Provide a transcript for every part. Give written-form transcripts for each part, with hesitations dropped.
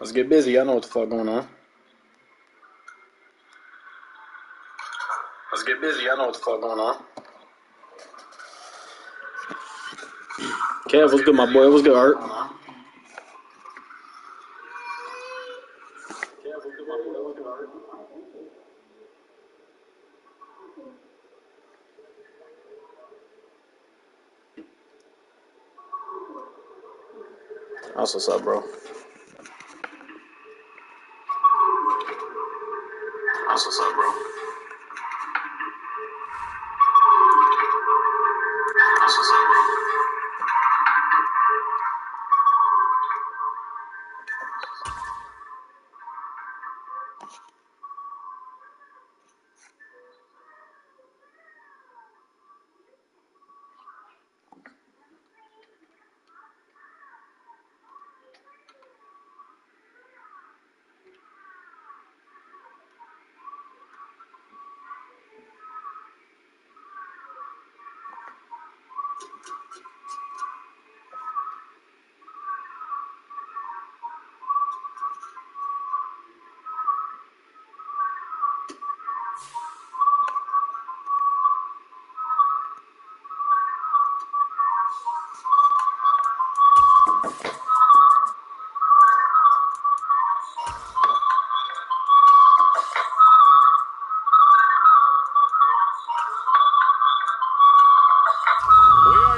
Let's get busy. I know what the fuck going on. Let's get busy. I know what the fuck going on. Kev, what's good, my boy? What's good, Art? That's what's up, bro. That's what's up, bro. That's what's up, bro.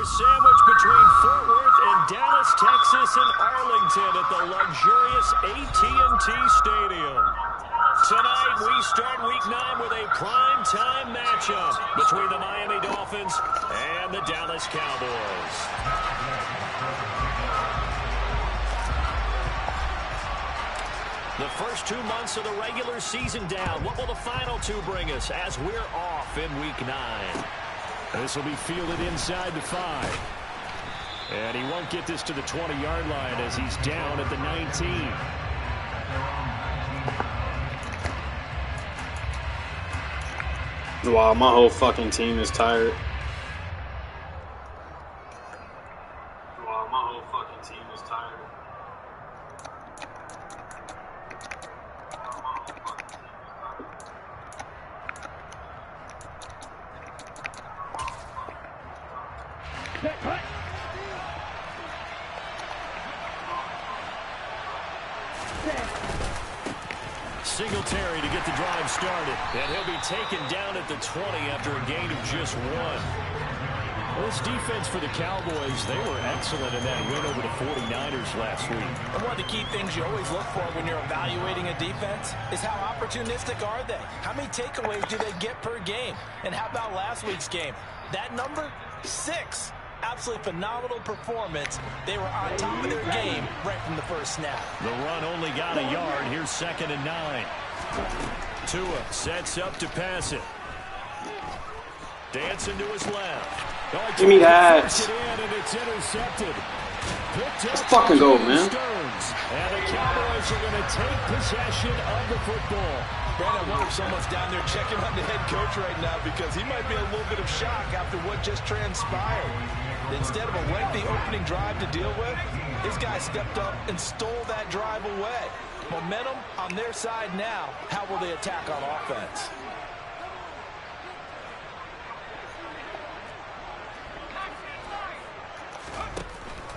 Sandwiched between Fort Worth and Dallas, Texas, and Arlington at the luxurious AT&T Stadium. Tonight, we start Week 9 with a prime-time matchup between the Miami Dolphins and the Dallas Cowboys. The first 2 months of the regular season down. What will the final 2 bring us as we're off in Week 9? This will be fielded inside the 5. And he won't get this to the 20-yard line as he's down at the 19. Wow, my whole fucking team is tired. Wow, my whole fucking team is tired. Singletary to get the drive started. And he'll be taken down at the 20 after a gain of just 1. Well, this defense for the Cowboys, they were excellent in that win over the 49ers last week. And one of the key things you always look for when you're evaluating a defense is how opportunistic are they? How many takeaways do they get per game? And how about last week's game? That number, 6. Absolutely phenomenal performance. They were on top of their game right from the first snap. The run only got a yard. Here's 2nd and 9. Tua sets up to pass it. Dancing to his left. Give me that. And it's intercepted. Let's fucking go, man. And the Cowboys are going to take possession of the football. Brandon, I wonder if someone's down there checking on the head coach right now because he might be a little bit of shock after what just transpired. Instead of a lengthy opening drive to deal with, this guy stepped up and stole that drive away. Momentum on their side now. How will they attack on offense?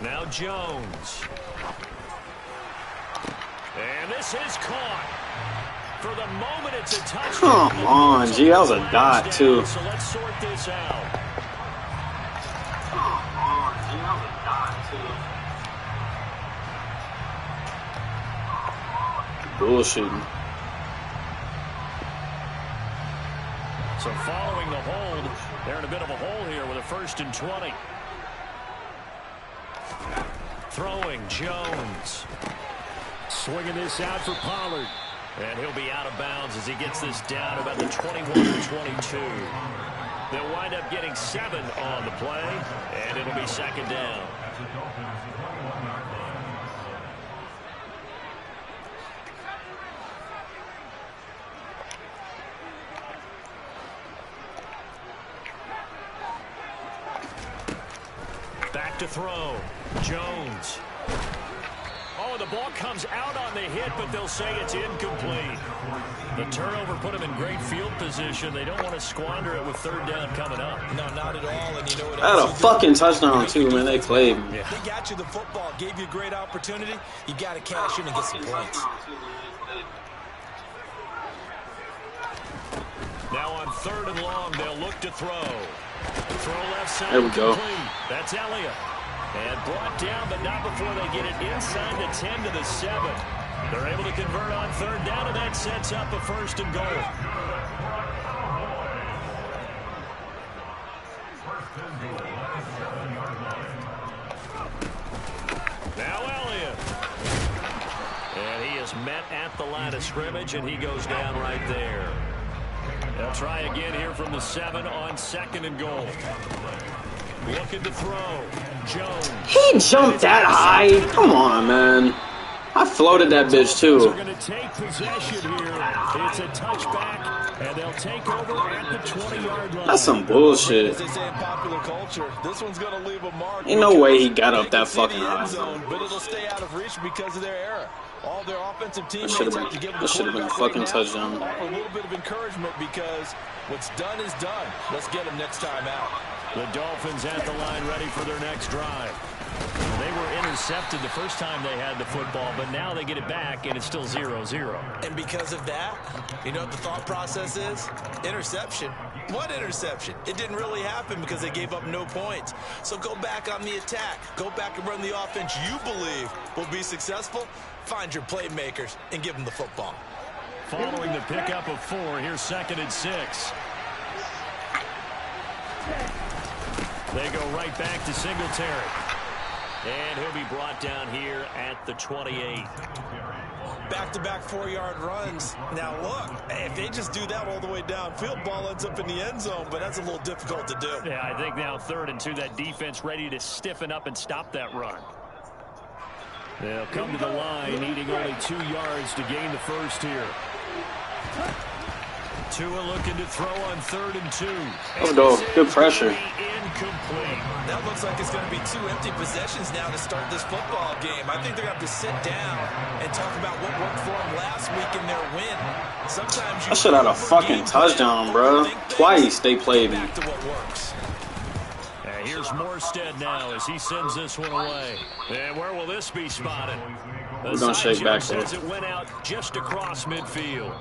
Now Jones. And this is caught. For the moment, it's a touchdown. Come on, G. That was a dot, too. So let's sort this out. Bullshitting. So following the hold, they're in a bit of a hole here with a 1st and 20. Throwing Jones. Swinging this out for Pollard. And he'll be out of bounds as he gets this down about the 21 or 22. They'll wind up getting 7 on the play, and it'll be 2nd down. Back to throw. Jones. Oh, throw. The ball comes out on the hit, but they'll say it's incomplete. The turnover put them in great field position. They don't want to squander it with third down coming up. No, not at all. And you know what? I had a fucking touchdown too, man. They played me. Yeah. They got you the football, gave you a great opportunity. You got to cash in and get some points. Now on third and long, they'll look to throw. Throw left side. There we go. Complete. That's Elliott. And brought down, but not before they get it inside the 10 to the 7. They're able to convert on third down, and that sets up a first and goal. Now Elliott. And he is met at the line of scrimmage, and he goes down right there. They'll try again here from the 7 on second and goal. Looking to throw. Jones. He jumped that high. Come on, man. I floated that bitch too. They're going to take possession here. It's a touchback, and they'll take over at the 20-yard line. That's some bullshit. As they say in popular culture, this one's going to leave a mark. Ain't no way he got up that fucking high. But it'll stay out of reach because of their error. All their offensive teammates That have to give them that should have been a fucking touchdown. Offer a little bit of encouragement because what's done is done. Let's get them next time out. The Dolphins at the line ready for their next drive. They were intercepted the first time they had the football, but now they get it back, and it's still 0-0. And because of that, you know what the thought process is? Interception. What interception? It didn't really happen because they gave up no points. So go back on the attack. Go back and run the offense you believe will be successful. Find your playmakers and give them the football. Following the pickup of 4, here's second and 6. They go right back to Singletary. And he'll be brought down here at the 28. Back-to-back 4-yard runs. Now, look, if they just do that all the way downfield, ball ends up in the end zone, but that's a little difficult to do. Yeah, I think now 3rd and 2, that defense ready to stiffen up and stop that run. They'll come to the line, needing only 2 yards to gain the first here. Tua looking to throw on 3rd and 2. Oh, no. Good pressure. Incomplete. That looks like it's going to be 2 empty possessions now to start this football game. I think they're going to have to sit down and talk about what worked for them last week in their win. Sometimes you I should have had a fucking touchdown, bro. Twice they played me. back to what works. Here's Morstead now as he sends this one away. And where will this be spotted? We're going to shake back there. Says it went out just across midfield.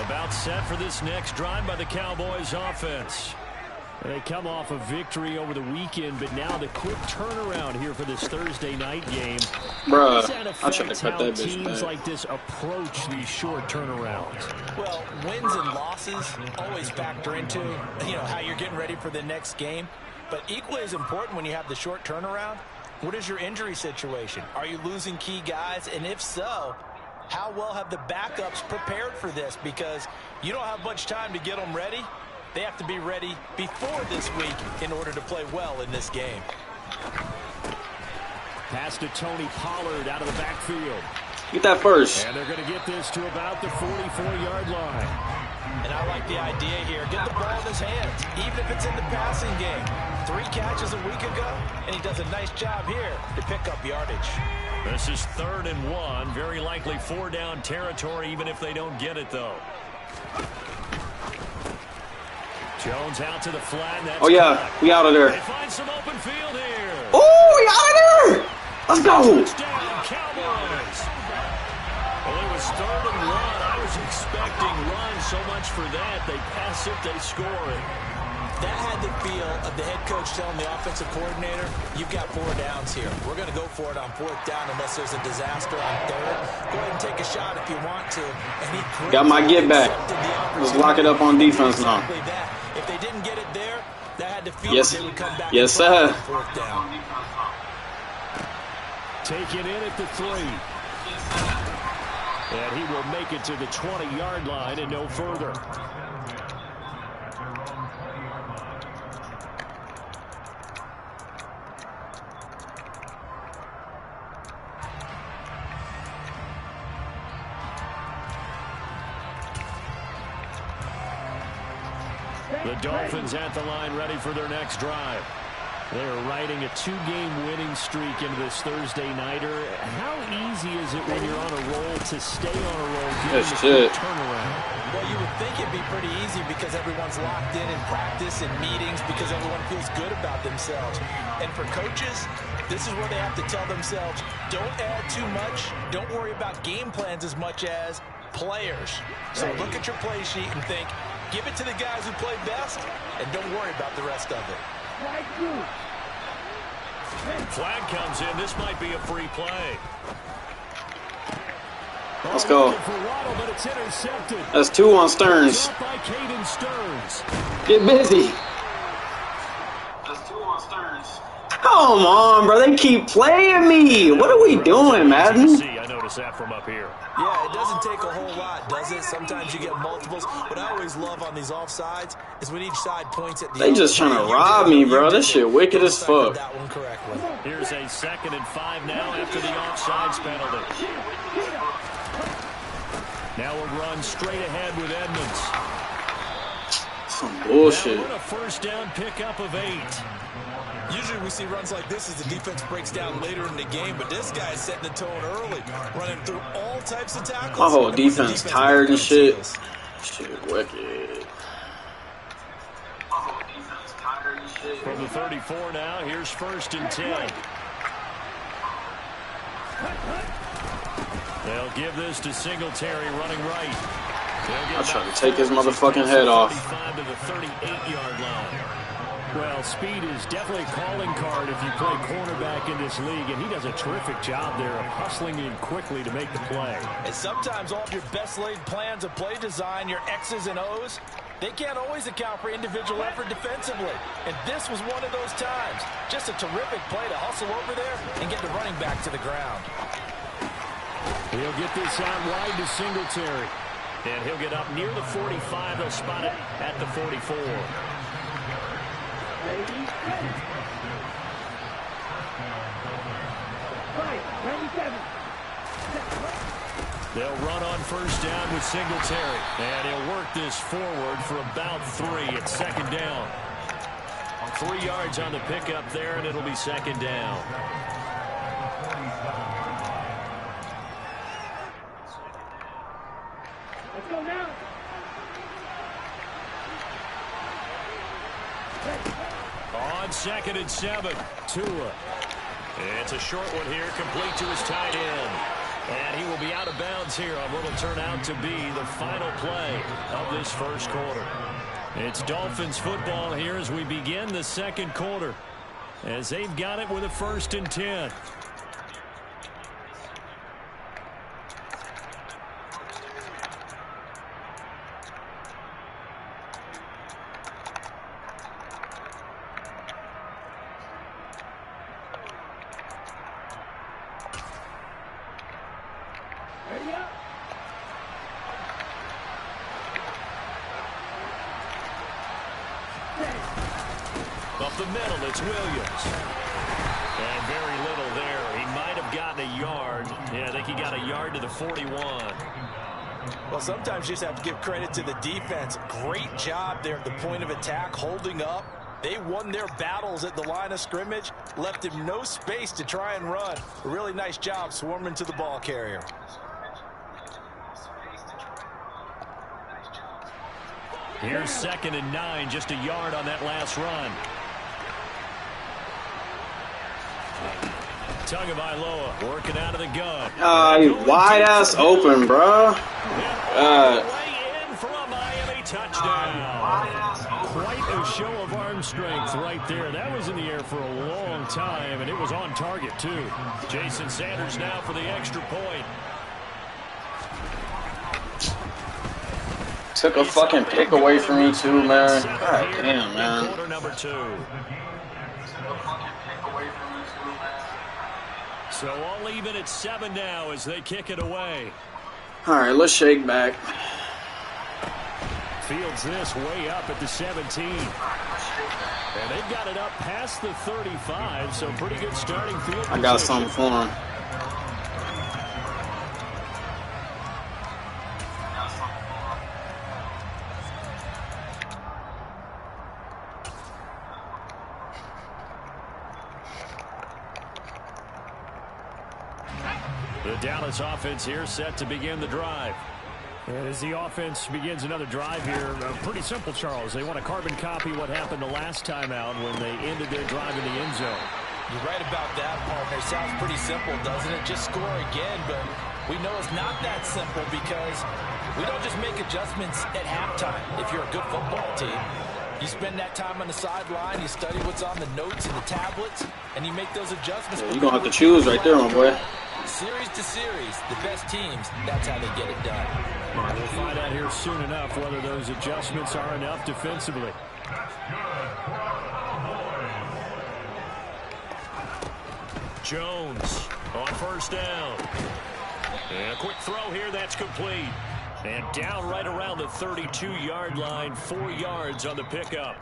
About set for this next drive by the Cowboys offense. They come off a victory over the weekend, but now the quick turnaround here for this Thursday night game. Bruh, Does that I should have affect cut how that bitch teams back. like this approach these short turnarounds? Well, wins and losses always factor into, how you're getting ready for the next game. But equally as important when you have the short turnaround, what is your injury situation? Are you losing key guys? And if so, how well have the backups prepared for this? Because you don't have much time to get them ready. They have to be ready before this week in order to play well in this game. Pass to Tony Pollard out of the backfield. Get that first. And they're going to get this to about the 44-yard line. And I like the idea here. Get the ball in his hands, even if it's in the passing game. 3 catches a week ago, and he does a nice job here to pick up yardage. This is 3rd and 1. Very likely 4-down territory, even if they don't get it, though. Jones out to the flat. That's Oh, yeah. caught. We out of there. They find some open field here. Oh, we out of there. Let's go. Touchdown, Cowboys. Well, it was 3rd and 1. I was expecting run so much for that. They pass it, they score it. That had the feel of the head coach telling the offensive coordinator, you've got 4 downs here. We're going to go for it on 4th down unless there's a disaster on 3rd. Go ahead and take a shot if you want to. And he Got my get back. Let's lock it up on defense now. Exactly that. If they didn't get it there, that had the feel Yes. they would come back. Yes, and try sir. on 4th down. Take it in at the 3. And he will make it to the 20-yard line and no further. The Dolphins at the line ready for their next drive. They're riding a 2-game winning streak into this Thursday nighter. How easy is it when you're on a roll to stay on a roll? That's it. Turnaround. Well, you would think it'd be pretty easy because everyone's locked in practice and meetings because everyone feels good about themselves. And for coaches, this is where they have to tell themselves, don't add too much. Don't worry about game plans as much as players. So look at your play sheet and think, give it to the guys who play best, and don't worry about the rest of it. Flag comes in. This might be a free play. Let's go. That's 2 on Stearns. Get busy. That's 2 on Stearns. Come on, bro. They keep playing me. What are we doing, Madden? I noticed that from up here. Yeah, it doesn't take a whole lot, does it? Sometimes you get multiples. What I always love on these offsides is when each side points at the They just trying to rob me, bro. This shit wicked as fuck. That one correctly. Here's a 2nd and 5 now after the offsides penalty. Now a run straight ahead with Edmonds. Some bullshit. Now a 1st down pickup of 8. Usually we see runs like this as the defense breaks down later in the game, but this guy is setting the tone early, running through all types of tackles. My whole defense tired and shit. Shit, wicked. From the 34 now, here's 1st and 10. They'll give this to Singletary running right. I try to take his motherfucking head off. 35 to the 38-yard line. Well, speed is definitely a calling card if you play cornerback in this league, and he does a terrific job there of hustling in quickly to make the play. And sometimes all of your best laid plans of play design, your X's and O's, they can't always account for individual effort defensively. And this was one of those times. Just a terrific play to hustle over there and get the running back to the ground. He'll get this out wide to Singletary. And he'll get up near the 45. They'll spot it at the 44. They'll run on 1st down with Singletary. And he'll work this forward for about 3. It's 2nd down. 3 yards on the pickup there, and it'll be 2nd down. Let's go now. On 2nd and 7, Tua. It's a short one here, complete to his tight end. And he will be out of bounds here on what will turn out to be the final play of this 1st quarter. It's Dolphins football here as we begin the 2nd quarter, as they've got it with a 1st and 10. Up the middle, it's Williams. And very little there. He might have gotten a yard. Yeah, I think he got a yard to the 41. Well, sometimes you just have to give credit to the defense. Great job there at the point of attack, holding up. They won their battles at the line of scrimmage, left him no space to try and run. A really nice job swarming to the ball carrier. Here's 2nd and 9, just a yard on that last run. Tagovailoa working out of the gun. Wide ass open, bro. Way in for a Miami touchdown. Quite a show of arm strength right there. That was in the air for a long time, and it was on target, too. Jason Sanders now for the extra point. Took a fucking pick away from me, too, man. God damn, man. Quarter number 2. So all even at 7 now as they kick it away. All right, let's shake back. Fields this way up at the 17. And they've got it up past the 35, so pretty good starting field position. I got something for him. The Dallas offense here set to begin the drive. As the offense begins another drive here, pretty simple, Charles. They want to carbon copy what happened the last time out when they ended their drive in the end zone. You're right about that, partner. Sounds pretty simple, doesn't it? Just score again, but we know it's not that simple because we don't just make adjustments at halftime if you're a good football team. You spend that time on the sideline, you study what's on the notes and the tablets, and you make those adjustments. Yeah, you're going to have to choose right there, my boy. Series to series, the best teams, that's how they get it done. We'll find out here soon enough whether those adjustments are enough defensively. Jones on first down. And a quick throw here, that's complete. And down right around the 32-yard line, 4 yards on the pickup.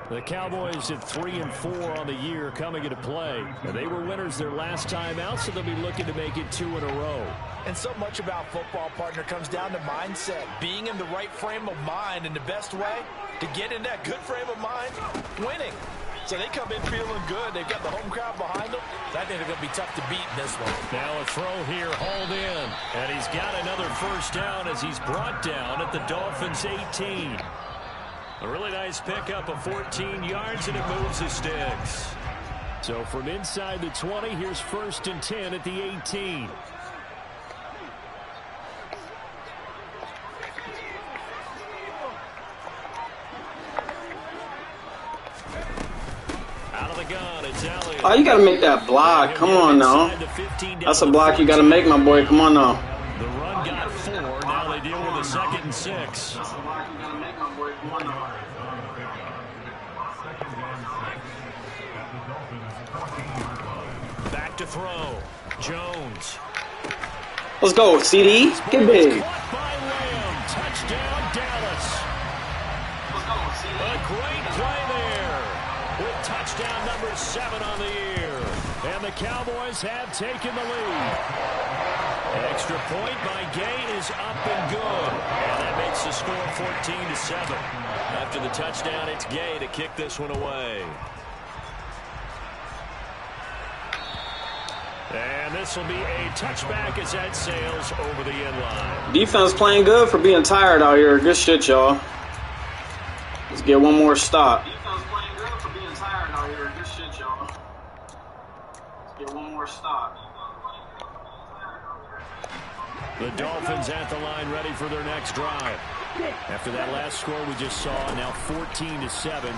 The Cowboys at 3-4 on the year coming into play. And they were winners their last time out, so they'll be looking to make it 2 in a row. And so much about football, partner, comes down to mindset. Being in the right frame of mind, and the best way to get in that good frame of mind, winning. So they come in feeling good. They've got the home crowd behind them. I think they're going to be tough to beat in this one. Now a throw here, hauled in. And he's got another first down as he's brought down at the Dolphins' 18. A really nice pickup of 14 yards, and it moves the sticks. So from inside the 20, here's 1st and 10 at the 18. Out of the gun, it's Elliott. Oh, you got to make that block. Come on now. That's a block you got to make, my boy. Come on now. The run got 4. Now they deal with a 2nd and 6. Back to throw. Jones. Let's go, CD. Get big. Caught by Lamb. Touchdown, Dallas. A great play there with touchdown number 7 on the year. And the Cowboys have taken the lead. Extra point by Gay is up and good. And that makes the score 14-7. After the touchdown, it's Gay to kick this one away. And this will be a touchback as that sails over the end line. Defense playing good for being tired out here. Good shit, y'all. Let's get one more stop. Defense playing good for being tired out here. Good shit, y'all. Let's get one more stop. The Dolphins at the line ready for their next drive. After that last score we just saw, now 14-7,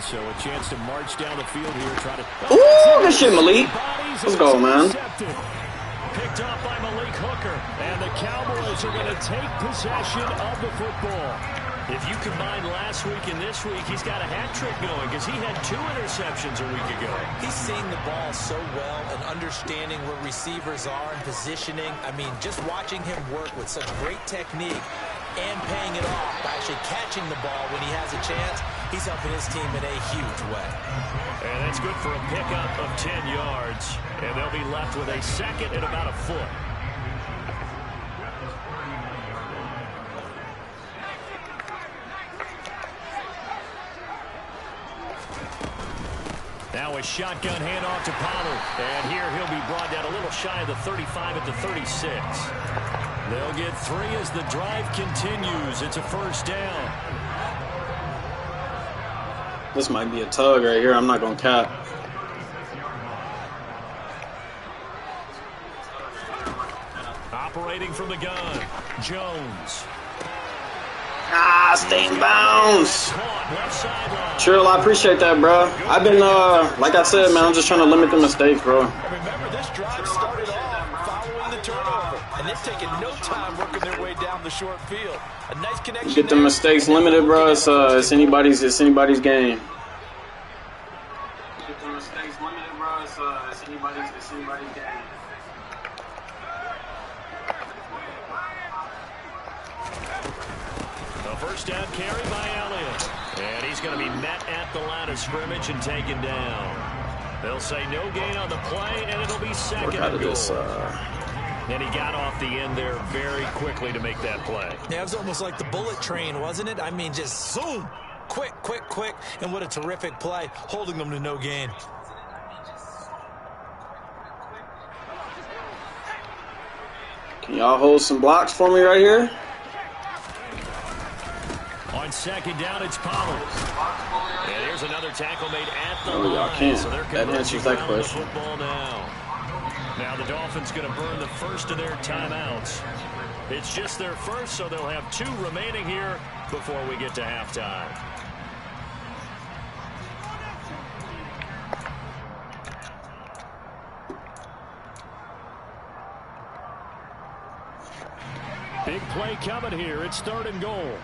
so a chance to march down the field here, try to... Ooh, good shit, Malik. Let's go, man. Picked off by Malik Hooker, and the Cowboys are going to take possession of the football. If you combine last week and this week, he's got a hat trick going because he had 2 interceptions a week ago. He's seeing the ball so well and understanding where receivers are and positioning. I mean, just watching him work with such great technique and paying it off by actually catching the ball when he has a chance, he's helping his team in a huge way. And that's good for a pickup of 10 yards. And they'll be left with a 2nd and about a foot. Now a shotgun handoff to Pollard. And here he'll be brought down a little shy of the 35 at the 36. They'll get 3 as the drive continues. It's a first down. This might be a tug right here. I'm not going to cap. Operating from the gun, Jones. Ah, stay in bounds. Caught left sideline. Trill, I appreciate that, bro. I've been, like I said, man, I'm just trying to limit the mistakes, bro. And remember, this drive started off following the turnover, and they've taken no time working their way down the short field. A nice connection. Get the mistakes limited, bro. It's anybody's game. Get the mistakes limited, bro. It's anybody's game. A first down carry by Elliott. And he's going to be met at the line of scrimmage and taken down. They'll say no gain on the play, and it'll be 2nd and goal. And he got off the end there very quickly to make that play. Yeah, it was almost like the bullet train, wasn't it? I mean, just zoom. Quick, quick, quick. And what a terrific play, holding them to no gain. Can y'all hold some blocks for me right here? On second down, it's Pollard. And here's another tackle made at the No, y'all line. can't. So they're That answers that question. football now. Now the Dolphins going to burn the first of their timeouts. It's just their first, so they'll have 2 remaining here before we get to halftime. Big play coming here. It's 3rd and goal.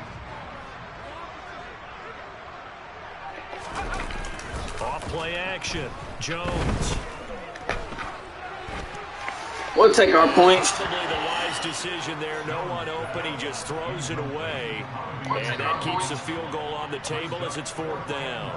Off play action. Jones. We'll take our points. Possibly the wise decision there. No one open. He just throws it away. And that keeps the field goal on the table as it's 4th down.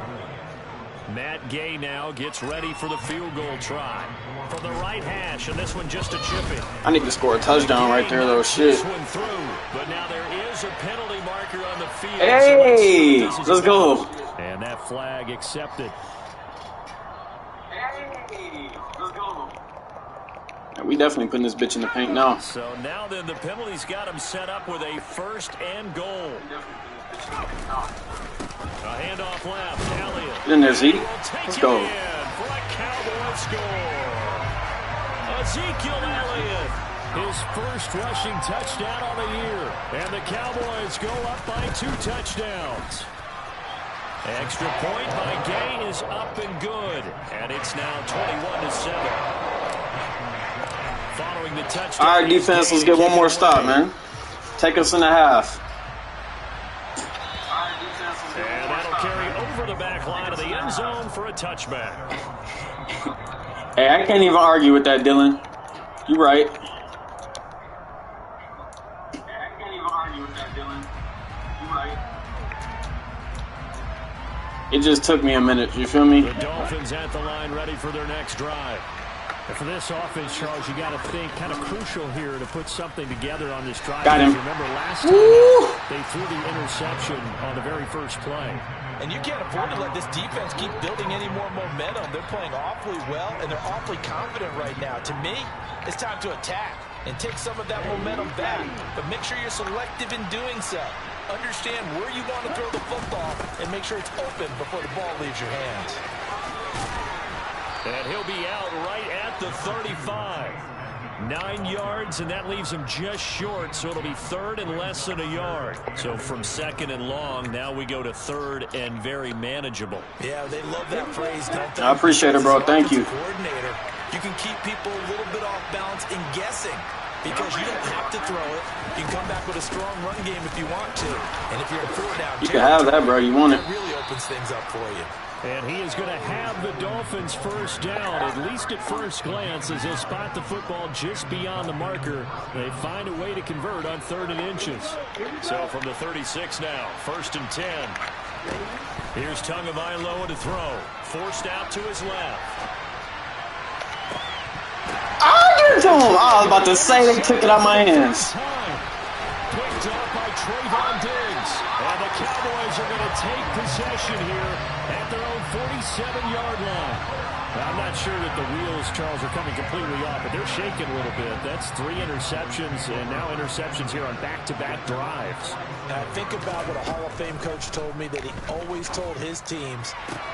Matt Gay now gets ready for the field goal try. From the right hash, and this one just a chip in. I need to score a touchdown right there, though. Shit. This one through, but now there is a penalty marker on the field. Hey, so let's go. And that flag accepted. Hey, let's go. We definitely putting this bitch in the paint now. So now then the penalty's got him set up with a 1st and goal. A handoff left. Elliott. Get in there, Zeke. Let's go. For a Cowboy score. Ezekiel Elliott. His first rushing touchdown on the year. And the Cowboys go up by 2 touchdowns. Extra point by Gay is up and good. And it's now 21-7. Following the touchdown. All right, defense, let's get one more stop, man. Take us in the half. And that'll carry over the back line of the end zone for a touchback. Hey, I can't even argue with that, Dylan. You right. It just took me a minute, you feel me? The Dolphins at the line ready for their next drive. And for this offense, Charles, you got to think kind of crucial here to put something together on this drive. Got him. Remember last time they threw the interception on the very first play. And you can't afford to let this defense keep building any more momentum. They're playing awfully well, and they're awfully confident right now. To me, it's time to attack and take some of that momentum back. But make sure you're selective in doing so. Understand where you want to throw the football and make sure it's open before the ball leaves your hands. And he'll be out right at the 35. 9 yards, and that leaves him just short, so it'll be 3rd and less than a yard. So from 2nd and long, now we go to 3rd and very manageable. Yeah, they love that phrase, don't they? I appreciate it, bro. Thank you. Coordinator, you can keep people a little bit off balance in guessing because you don't have to throw it. You can come back with a strong run game if you want to. And if you're in 4 down, You can have that, bro. You want it. That really opens things up for you. And he is going to have the Dolphins first down, at least at first glance, as they'll spot the football just beyond the marker. They find a way to convert on 3rd and inches. So from the 36 now, 1st and 10. Here's Tagovailoa to throw. Forced out to his left. I was about to say they took it out of my hands. Picked up by Trayvon Diggs. And the Cowboys are going to take possession here at their own 47-yard line. Now, I'm not sure that the wheels, Charles, are coming completely off, but they're shaking a little bit. That's 3 interceptions, and now interceptions here on back-to-back drives. Now, think about what a Hall of Fame coach told me that he always told his teams,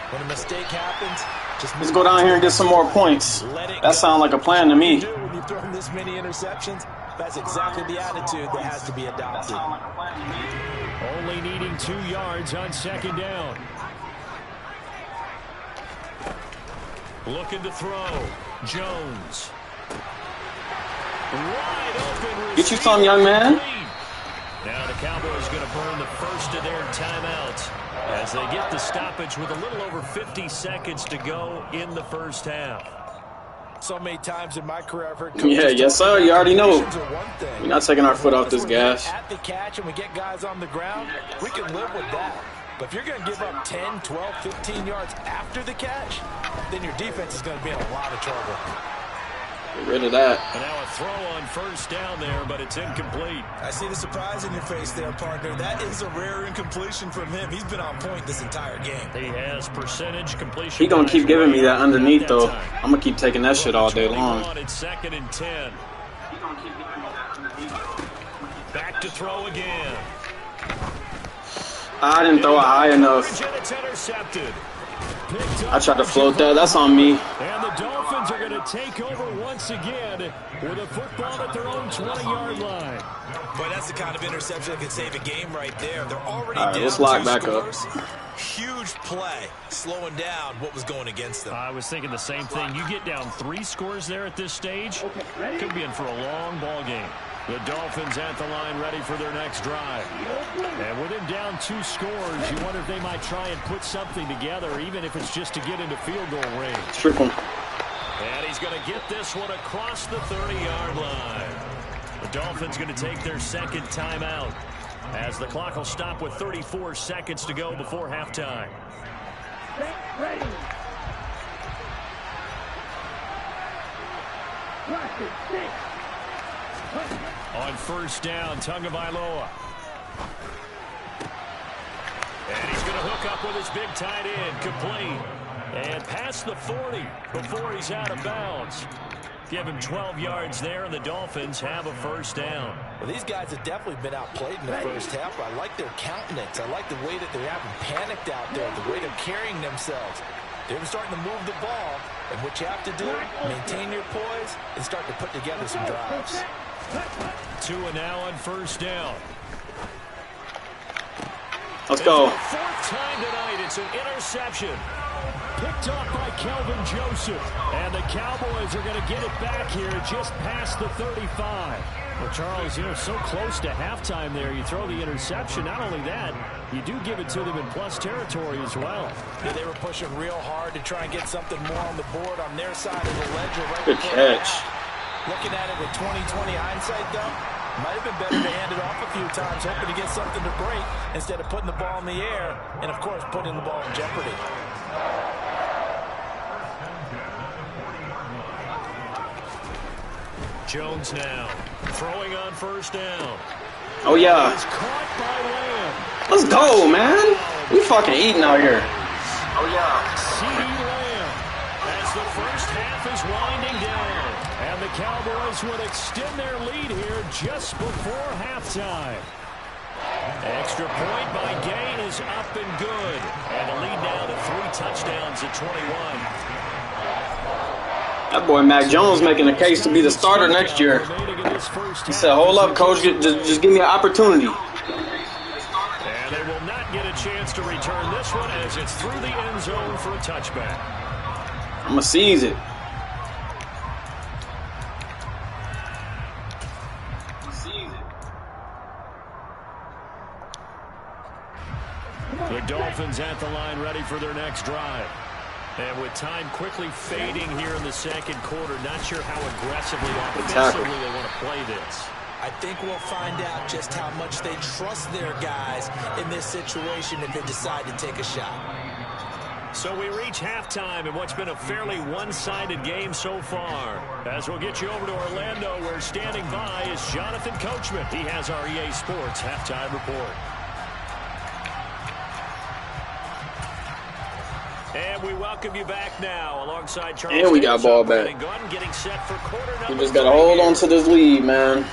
when a mistake happens, just Let's go down here and get some more points. That sounds like a plan to me. When you throw this many interceptions, that's exactly the attitude that has to be adopted. Only needing 2 yards on 2nd down. Looking to throw. Jones. Wide open. Get you some, young man. Now the Cowboys going to burn the first of their timeouts as they get the stoppage with a little over 50 seconds to go in the first half. So many times in my career I've heard Yeah, yes, sir. You already know. We're We're not taking our foot off this gas. At the catch and we get guys on the ground, we can live with that. But if you're going to give up 10, 12, 15 yards after the catch, then your defense is going to be in a lot of trouble. Get rid of that. And now a throw on first down there, but it's incomplete. I see the surprise in your face there, partner. That is a rare incompletion from him. He's been on point this entire game. He has percentage completion. He gonna keep giving me that underneath, though. I'm gonna keep taking that shit all day long. It's 2nd and 10. He's going to keep giving me that underneath. to throw again. I didn't throw it high enough. It's intercepted. I tried to float that. That's on me. And the Dolphins are going to take over once again with a football at their own 20-yard line. But that's the kind of interception that could save a game right there. They're already All right, down let's lock 2 back scores. up. Huge play, slowing down what was going against them. I was thinking the same thing. You get down 3 scores there at this stage, could be in for a long ball game. The Dolphins at the line ready for their next drive. And with him down 2 scores, you wonder if they might try and put something together, even if it's just to get into field goal range. Strip him. And he's going to get this one across the 30-yard line. The Dolphins going to take their second timeout as the clock will stop with 34 seconds to go before halftime. Ready. On first down, Tagovailoa. And he's going to hook up with his big tight end, complete. And past the 40 before he's out of bounds. Give him 12 yards there, and the Dolphins have a first down. Well, these guys have definitely been outplayed in the first half. I like their countenance. I like the way that they haven't panicked out there, the way they're carrying themselves. They're starting to move the ball, and what you have to do, maintain your poise and start to put together some drives. 2 and now on first down. Let's go. Fourth time tonight, it's an interception. Picked off by Kelvin Joseph. And the Cowboys are going to get it back here just past the 35. Well, Charles, you know, so close to halftime there. You throw the interception. Not only that, you do give it to them in plus territory as well. Yeah, they were pushing real hard to try and get something more on the board on their side of the ledger. Right. Good catch. Looking at it with 20/20 hindsight, though, might have been better to hand it off a few times, hoping to get something to break instead of putting the ball in the air and, of course, putting the ball in jeopardy. Jones now throwing on first down. Oh, yeah. He's caught by Lamb. Let's go, man. We fucking eating out here. Oh, yeah. CeeDee Lamb as the first half is winding down. And the Cowboys would extend their lead here just before halftime. Extra point by Gay is up and good. And the lead now to 3 touchdowns at 21. That boy Mac Jones making a case to be the starter next year. He said, hold up, coach, just give me an opportunity. And they will not get a chance to return this one as it's through the end zone for a touchback. I'm going to seize it. The Dolphins at the line ready for their next drive. And with time quickly fading here in the second quarter, not sure how aggressively offensively they want to play this. I think we'll find out just how much they trust their guys in this situation if they decide to take a shot. So we reach halftime in what's been a fairly one-sided game so far. As we'll get you over to Orlando, where standing by is Jonathan Coachman. He has our EA Sports halftime report. And we welcome you back now alongside Charles. And we got ball back. We just got to hold on to this lead, man.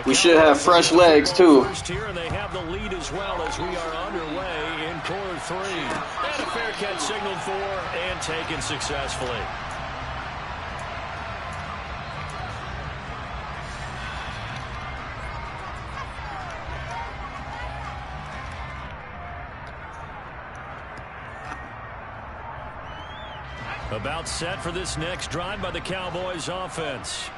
We should have fresh legs, too. Here, and they have the lead as well as we are underway in quarter 3. And a fair catch signaled for and taken successfully. About set for this next drive by the Cowboys offense.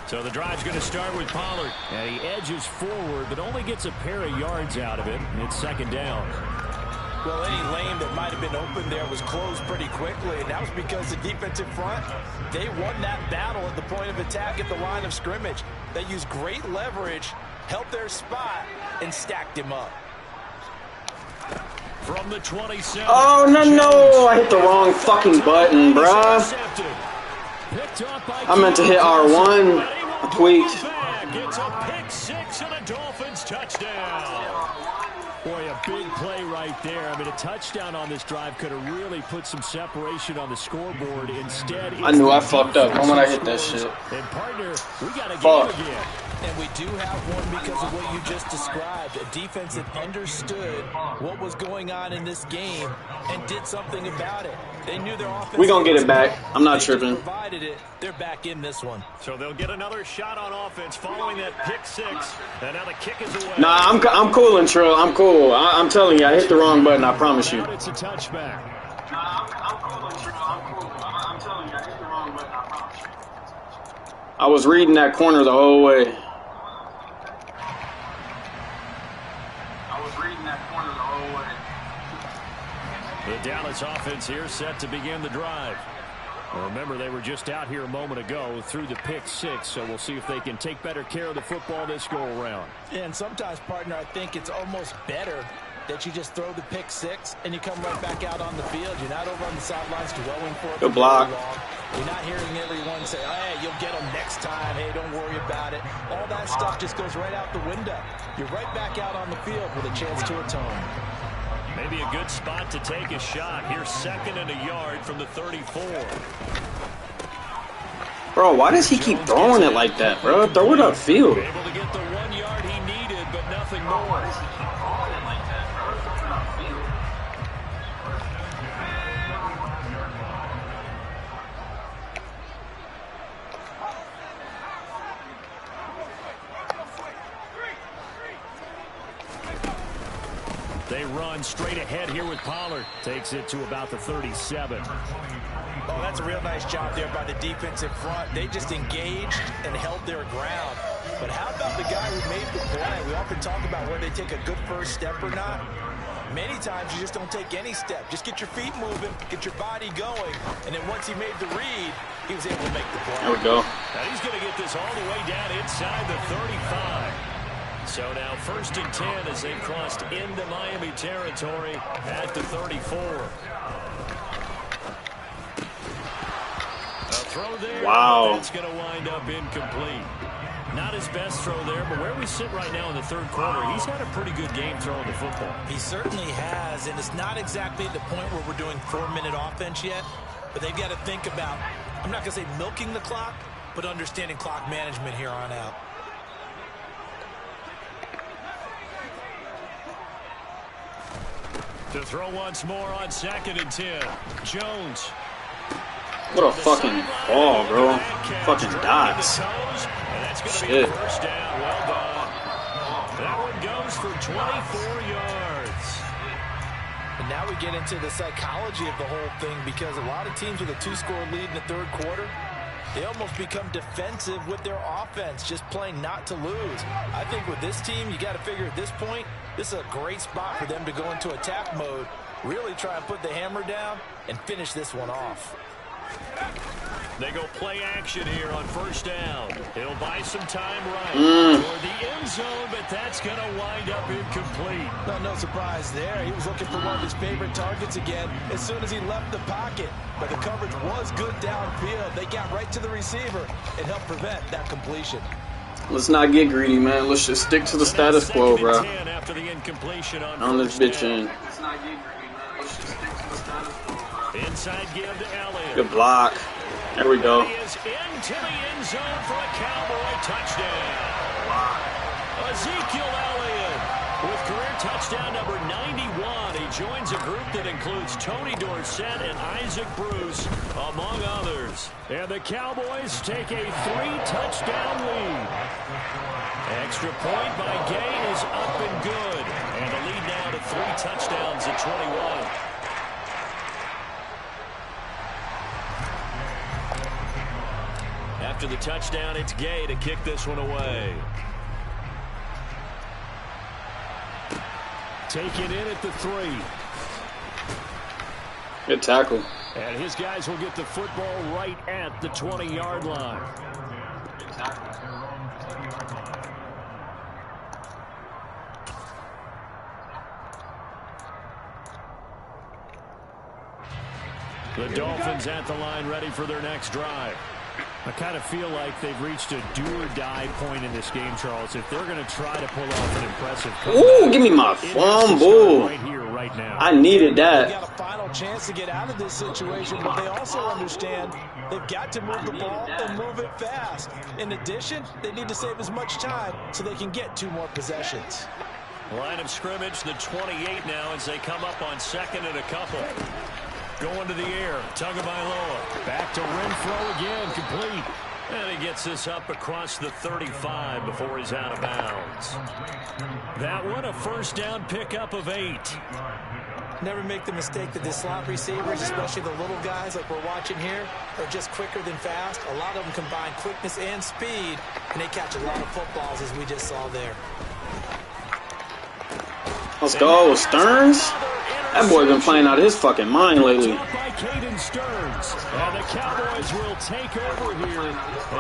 So the drive's going to start with Pollard. And he edges forward, but only gets a pair of yards out of it. And it's second down. Well, any lane that might have been open there was closed pretty quickly, and that was because the defensive front, they won that battle at the point of attack at the line of scrimmage. They used great leverage, held their spot, and stacked him up. From the 27. Oh, no. I hit the wrong fucking button, bruh. I meant to hit R1. I tweaked. Gets a pick 6 and a Dolphins touchdown. Boy, a big play right right there. I mean, a touchdown on this drive could have really put some separation on the scoreboard. Instead, I knew I fucked up the moment I hit that shit. And partner, we got a game again. And we do have one because of what you just described. A defense that understood what was going on in this game and did something about it. They knew their offense. We're going to get it back. I'm not tripping. Provided it. They're back in this one. So they'll get another shot on offense following that pick six. And now the kick is away. Nah, I'm cool, Trill. I'm cool. I'm telling you, I hit the wrong button. I promise you. It's a touchback. Nah, I'm cool, Trill. I'm cool. I'm telling you, I hit the wrong button. I promise you. I was reading that corner the whole way. The Dallas offense here set to begin the drive. Well, remember, they were just out here a moment ago through the pick six, so we'll see if they can take better care of the football this go-around. And sometimes, partner, I think it's almost better that you just throw the pick six and you come right back out on the field. You're not over on the sidelines dwelling for it. Good block. You're not hearing everyone say, hey, you'll get them next time. Hey, don't worry about it. All that stuff just goes right out the window. You're right back out on the field with a chance to atone. Maybe a good spot to take a shot. Here's 2nd and a yard from the 34. Bro, why does he keep throwing it like that, bro? Throw it upfield. Able to get the 1 yard he needed, but nothing more. They run straight ahead here with Pollard. Takes it to about the 37. Oh, that's a real nice job there by the defensive front. They just engaged and held their ground. But how about the guy who made the play? We often talk about whether they take a good first step or not. Many times you just don't take any step. Just get your feet moving, get your body going, and then once he made the read, he was able to make the play. There we go. Now he's going to get this all the way down inside the 35. So now 1st and 10 as they crossed into Miami territory at the 34. A throw there. Wow. That's going to wind up incomplete. Not his best throw there, but where we sit right now in the 3rd quarter, he's had a pretty good game throwing the football. He certainly has, and it's not exactly the point where we're doing 4-minute offense yet, but they've got to think about, I'm not going to say milking the clock, but understanding clock management here on out. To throw once more on 2nd and 10. Jones. What a fucking ball, bro. Fucking dots. Shit. First down. Well done. That one goes for 24 yards. And now we get into the psychology of the whole thing, because a lot of teams with a 2-score lead in the 3rd quarter, they almost become defensive with their offense, just playing not to lose. I think with this team, you got to figure at this point, this is a great spot for them to go into attack mode, really try and put the hammer down and finish this one off. They go play action here on 1st down. He'll buy some time right toward the end zone, but that's going to wind up incomplete. No surprise there. He was looking for one of his favorite targets again as soon as he left the pocket. But the coverage was good downfield. They got right to the receiver and helped prevent that completion. Let's not get greedy, man. Let's just stick to the status quo, bro. After the incompletion on this bitch end. Let's not get greedy, man. Let's just stick to the status quo, bro. Inside give to Elliott. Good block. There we go. He is into the end zone for a Cowboy touchdown. Ezekiel Elliott with career touchdown number 91. He joins a group that includes Tony Dorsett and Isaac Bruce, among others. And the Cowboys take a 3-touchdown lead. Extra point by Gay is up and good. And the lead now to 3 touchdowns at 21. After the touchdown, it's Gay to kick this one away. Taken in at the 3. Good tackle. And his guys will get the football right at the 20-yard line. The Dolphins at the line ready for their next drive. I kind of feel like they've reached a do-or-die point in this game, Charles. If they're going to try to pull off an impressive comeback, ooh, give me my fumble. Right here, right now. I needed that. They got a final chance to get out of this situation, but they also understand they've got to move the ball and move it fast. In addition, they need to save as much time so they can get 2 more possessions. Line of scrimmage, the 28 now as they come up on 2nd and a couple. Going to the air, Tagovailoa. Back to Renfro again, complete. And he gets this up across the 35 before he's out of bounds. That one, a first down pickup of 8. Never make the mistake that the slot receivers, especially the little guys like we're watching here, are just quicker than fast. A lot of them combine quickness and speed, and they catch a lot of footballs, as we just saw there. Let's go, Stearns. That boy been playing out of his fucking mind lately. By Caden Stearns. And the Cowboys will take over here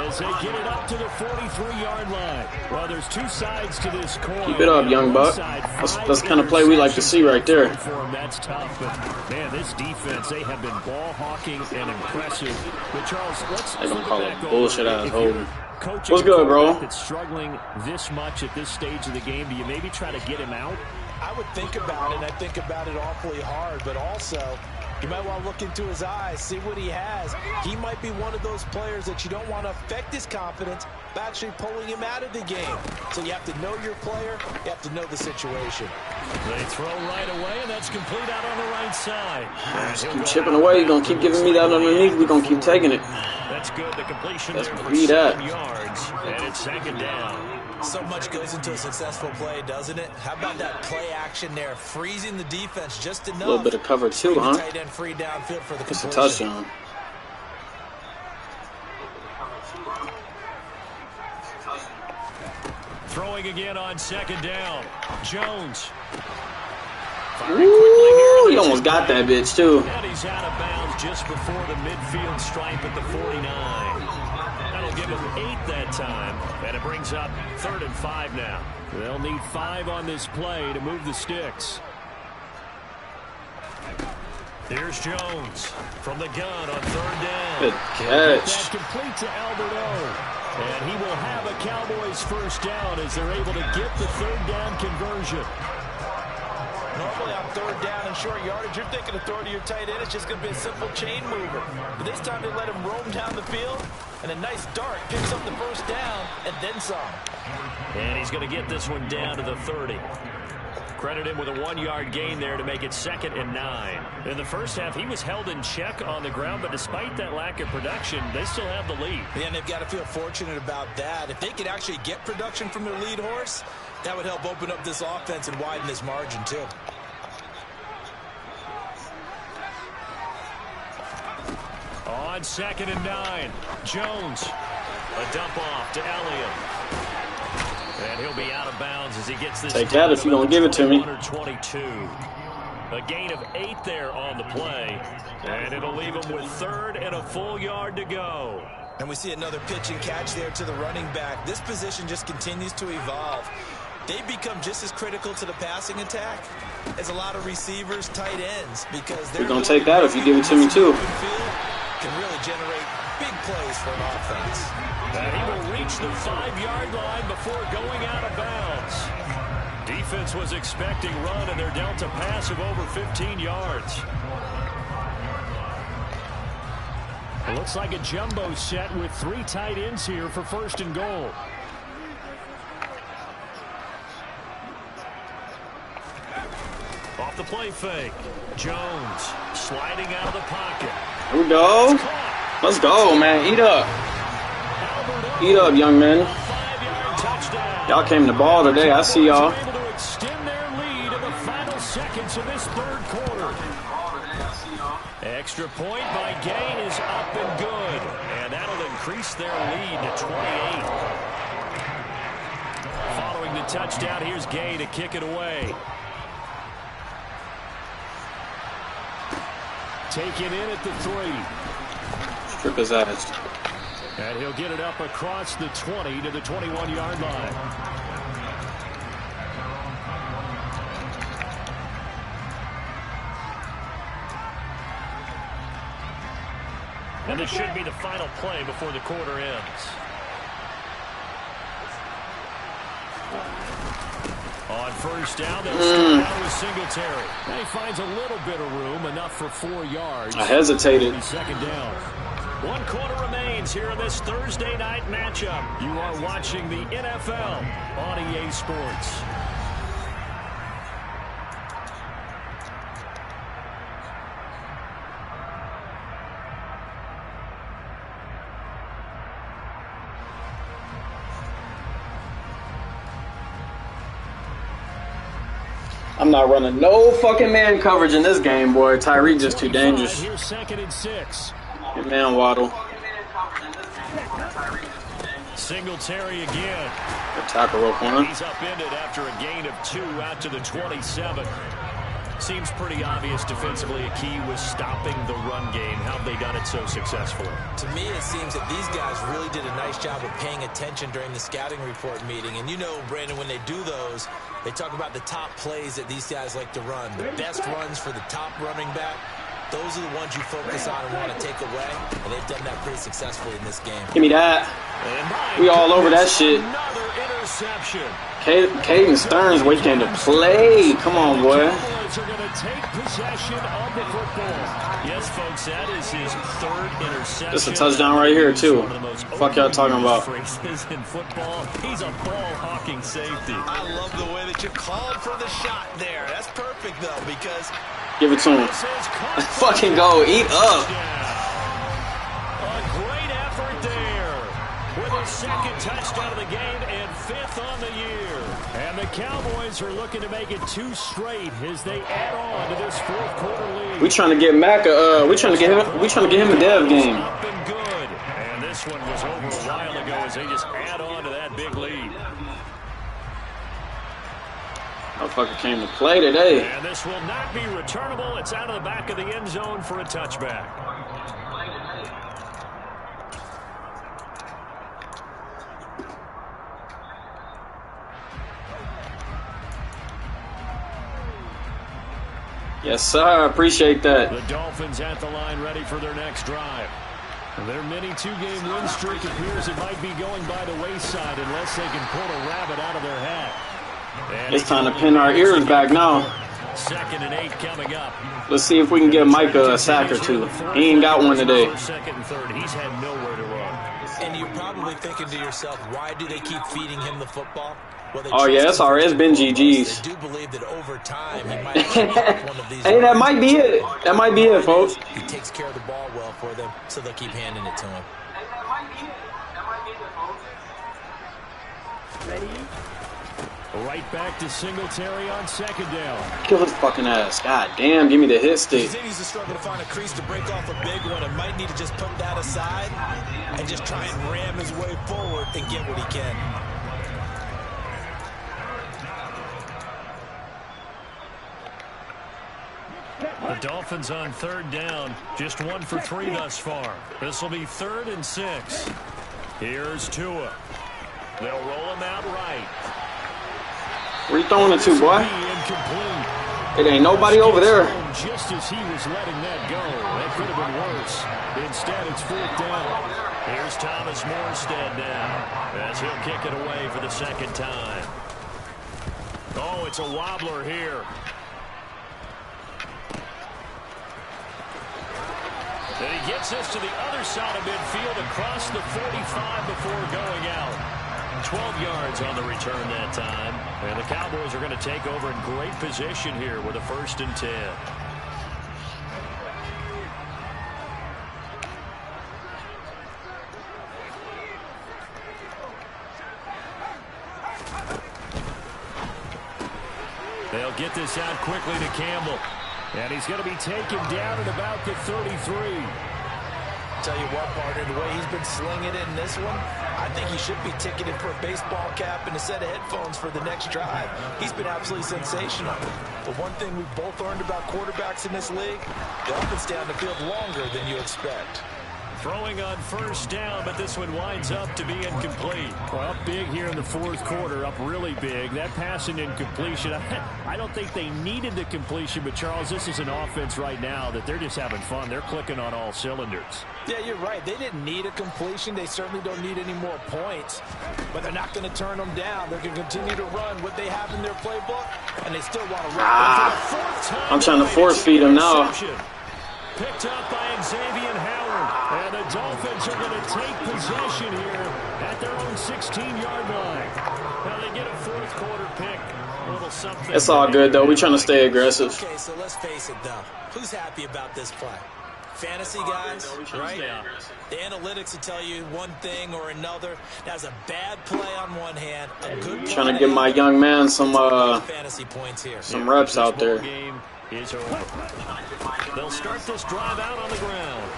as they get it up to the 43-yard line. Well, there's 2 sides to this coin. Keep it up, young buck. That's the kind of play we like to see right there. That's tough, but man, this defense, they have been ball hawking and impressive. But Charles, let's they gonna call it bullshit ass holding. What's good, bro? That's struggling this much at this stage of the game. Do you maybe try to get him out? I would think about it, and I think about it awfully hard, but also you might want to look into his eyes, see what he has. He might be one of those players that you don't want to affect his confidence by actually pulling him out of the game. So you have to know your player, you have to know the situation. They throw right away, and that's complete out on the right side. Just keep chipping away. You're going to keep giving me that underneath. We're going to keep taking it. That's good. The completion That's there for beat 7 up. yards, and it's 2nd down. So much goes into a successful play, doesn't it? How about that play action there, freezing the defense just enough. A little bit of cover too, huh? Tight end free downfield for the It's a completion. touchdown. Throwing again on 2nd down. Jones. Ooh, he almost got that bitch too. And he's out of bounds just before the midfield stripe at the 49. That'll give him 8 that time, and it brings up 3rd and 5 now. They'll need 5 on this play to move the sticks. Here's Jones from the gun on 3rd down. Good catch. That complete to Albert O. And he will have a Cowboys first down as they're able to get the 3rd down conversion. Normally on 3rd down and short yardage, you're thinking of throwing to your tight end. It's just going to be a simple chain mover. But this time they let him roam down the field, and a nice dart picks up the first down and then some. And he's going to get this one down to the 30. Credit him with a 1-yard gain there to make it 2nd and 9. In the first half, he was held in check on the ground, but despite that lack of production, they still have the lead. Yeah, and they've got to feel fortunate about that. If they could actually get production from their lead horse, that would help open up this offense and widen this margin too. On 2nd and 9, Jones. A dump off to Elliott. And he'll be out of bounds as he gets this. Take that if you don't give it to me. 22. A gain of 8 there on the play. And it'll leave him with 3rd and a full yard to go. And we see another pitch and catch there to the running back. This position just continues to evolve. They become just as critical to the passing attack as a lot of receivers, tight ends, because they're going to take that if you give it to me too. Can really generate big plays for an offense. And he will reach the 5-yard line before going out of bounds. Defense was expecting run, and they're dealt a pass of over 15 yards. It looks like a jumbo set with 3 tight ends here for 1st and goal. Off the play fake. Jones sliding out of the pocket. Here we go. Let's go, man. Eat up. Eat up, young man. Y'all came to ball today. I see y'all. Able to extend their lead in the final seconds of this 3rd quarter. Extra point by Gain is up and good. And that'll increase their lead to 28. Following the touchdown, here's Gain to kick it away. Taken in at the 3. Strip his ass. And he'll get it up across the 20 to the 21-yard line. And this should be the final play before the quarter ends. On first down, they'll start out with Singletary. And he finds a little bit of room, enough for 4 yards. I hesitated. Second down. 1 quarter remains here in this Thursday night matchup. You are watching the NFL on EA Sports. I'm not running no fucking man coverage in this game, boy. Tyreek just too dangerous. Here's 2nd and 6. Good man, Waddle. Singletary again. Good tackle, roll corner. He's upended after a gain of 2 out to the 27. Seems pretty obvious defensively a key was stopping the run game. How have they done it so successfully? To me, it seems that these guys really did a nice job of paying attention during the scouting report meeting. And you know, Brandon, when they do those, they talk about the top plays that these guys like to run. The best runs for the top running back. Those are the ones you focus on and want to take away. And they've done that pretty successfully in this game. Give me that. We all over that shit. Another interception. Caden Stearns waiting to play. Come on, boy. Are going to take possession of the football. Yes, folks, that is his 3rd interception. This is a touchdown right here, too. Fuck y'all talking about? Phrases in football. He's a ball-hawking safety. I love the way that you called for the shot there. That's perfect, though, because... Give it to him. Fucking go. Eat up. A great effort there. With his 2nd touchdown of the game and 5th on the year. And the Cowboys are looking to make it 2 straight as they add on to this 4th quarter lead. We trying to get Mac. We trying to get him a dev game. Up and good. And this one was over a while ago as they just add on to that big lead. Motherfucker came to play today. And this will not be returnable. It's out of the back of the end zone for a touchback. Yes, sir. Appreciate that. The Dolphins at the line ready for their next drive. Their mini 2-game win streak appears it might be going by the wayside unless they can pull a rabbit out of their hat. And it's time to pin our ears back now. 2nd and 8 coming up. Let's see if we can get Micah a sack or 2. He ain't got one today. 2nd and 3rd. He's had nowhere to run. And you're probably thinking to yourself, why do they keep feeding him the football? Well, oh, yeah, it's already been GG's. They do believe that over time he might have one of these. Hey, that might be it. That might be it, folks. He takes care of the ball well for them, so they'll keep handing it to him. Ready? Right back to Singletary on 2nd down. Kill his fucking ass. God damn, give me the hit stick. He continues to struggle to find a crease to break off a big one and might need to just put that aside and just try and ram his way forward and get what he can. The Dolphins on 3rd down. Just 1 for 3 thus far. This will be 3rd and 6. Here's Tua. They'll roll him out right. Where you throwing it to, boy? It ain't nobody over there. Just as he was letting that go, that could have been worse. Instead, it's 4th down. Here's Thomas Morstead now as he'll kick it away for the 2nd time. Oh, it's a wobbler here. And he gets this to the other side of midfield across the 45 before going out. 12 yards on the return that time. And the Cowboys are going to take over in great position here with a 1st and 10. They'll get this out quickly to Campbell. And he's going to be taken down at about the 33. Tell you what, partner, the way he's been slinging it in this one, I think he should be ticketed for a baseball cap and a set of headphones for the next drive. He's been absolutely sensational. But one thing we've both learned about quarterbacks in this league, they often stay on the field longer than you expect. Throwing on first down, but this one winds up to be incomplete. Well, up big here in the fourth quarter, up really big. That pass and incompletion, I don't think they needed the completion, but Charles, this is an offense right now that they're just having fun. They're clicking on all cylinders. Yeah, you're right. They didn't need a completion. They certainly don't need any more points, but they're not going to turn them down. They're going to continue to run what they have in their playbook, and they still want to run. I'm trying to force feed him now. Picked up by Xavier Howard. And the Dolphins are going to take possession here at their own 16-yard line. Now they get a fourth quarter pick. A little something. It's all good, though. We're trying to stay aggressive. Okay, so let's face it, though. Who's happy about this play? Fantasy guys, right? The analytics will tell you one thing or another. That's a bad play on one hand. A good Trying to give my young man some fantasy points here. some reps out there. Game is over. They'll start this drive out on the ground.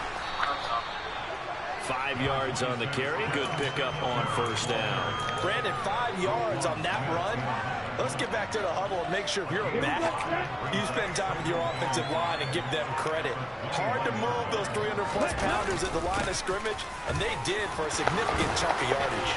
5 yards on the carry. Good pickup on first down. Brandon, 5 yards on that run. Let's get back to the huddle and make sure if you're a back, you spend time with your offensive line and give them credit. Hard to move those 300-plus pounders at the line of scrimmage, and they did for a significant chunk of yardage.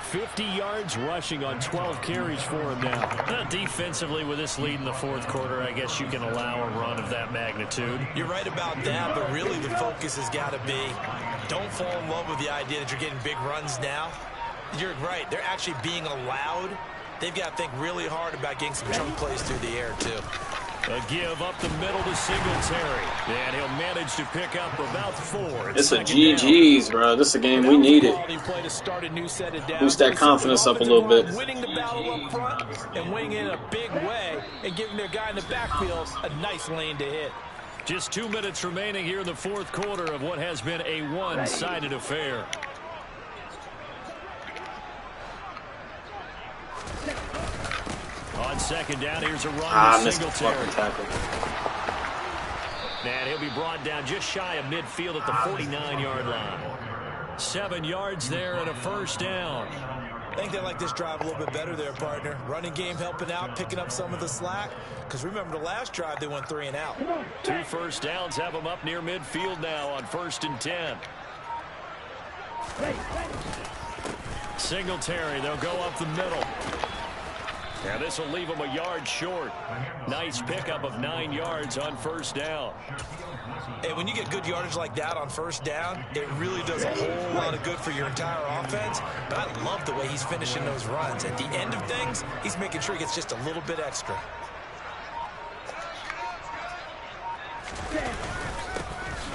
50 yards rushing on 12 carries for him now. Defensively, with this lead in the fourth quarter, I guess you can allow a run of that magnitude. You're right about that, but really the focus has got to be don't fall in love with the idea that you're getting big runs now. You're right. They're actually being allowed. They've got to think really hard about getting some chunk plays through the air, too. A give up the middle to Singletary. And he'll manage to pick up about 4. It's a GG's, bro. This is a game we needed. Boost that confidence up a little bit. Winning the battle up front and winning in a big way and giving their guy in the backfield a nice lane to hit. Just 2 minutes remaining here in the fourth quarter of what has been a one-sided affair. On second down, here's a run to Singletary. And he'll be brought down just shy of midfield at the 49-yard line. 7 yards there and a first down. I think they like this drive a little bit better there, partner. Running game helping out, picking up some of the slack. Because remember the last drive, they went 3 and out. 2 first downs have them up near midfield now on 1st and 10. Singletary, they'll go up the middle. And this will leave them a yard short. Nice pickup of 9 yards on first down. And when you get good yardage like that on first down, it really does a whole lot of good for your entire offense. But I love the way he's finishing those runs. At the end of things, he's making sure he gets just a little bit extra.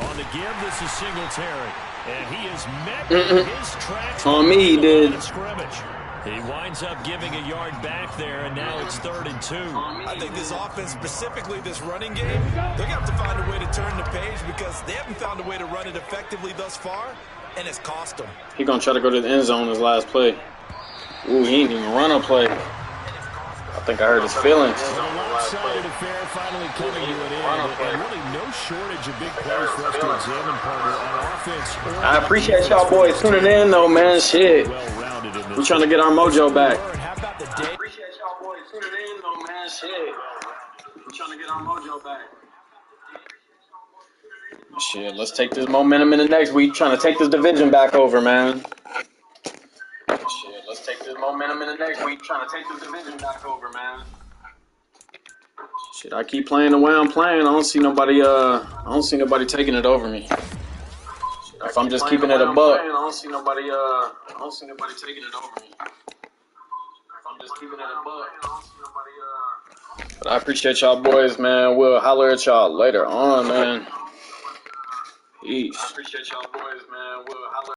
On the give, this is Singletary. And he is met with his tracks on me, he did. Scrimmage. He winds up giving a yard back there, and now it's 3rd and 2. I think this offense, specifically this running game, they're going to have to find a way to turn the page because they haven't found a way to run it effectively thus far, and it's cost them. He's going to try to go to the end zone his last play. Ooh, he ain't even run a play. I think I hurt his feelings. Well, a lopsided affair finally coming to an end, and really no shortage of big plays for us to examine, partner, on offense. I appreciate y'all boys tuning in, though, man. Shit. We're trying to get our mojo back. I appreciate y'all boys tuning in, though, man. Shit. We're trying to get our mojo back. Shit, let's take this momentum in the next week. Trying to take this division back over, man. Shit, let's take this momentum in the next week. Trying to take this division back over, man. Shit, I keep playing the way I'm playing. I don't see nobody taking it over me. If I'm just keeping it a buck, I don't see nobody taking it over me. If I'm just keeping it a buck, I don't see nobody But I appreciate y'all boys, man. We'll holler at y'all later on, man. Peace. I appreciate y'all boys, man. We'll holler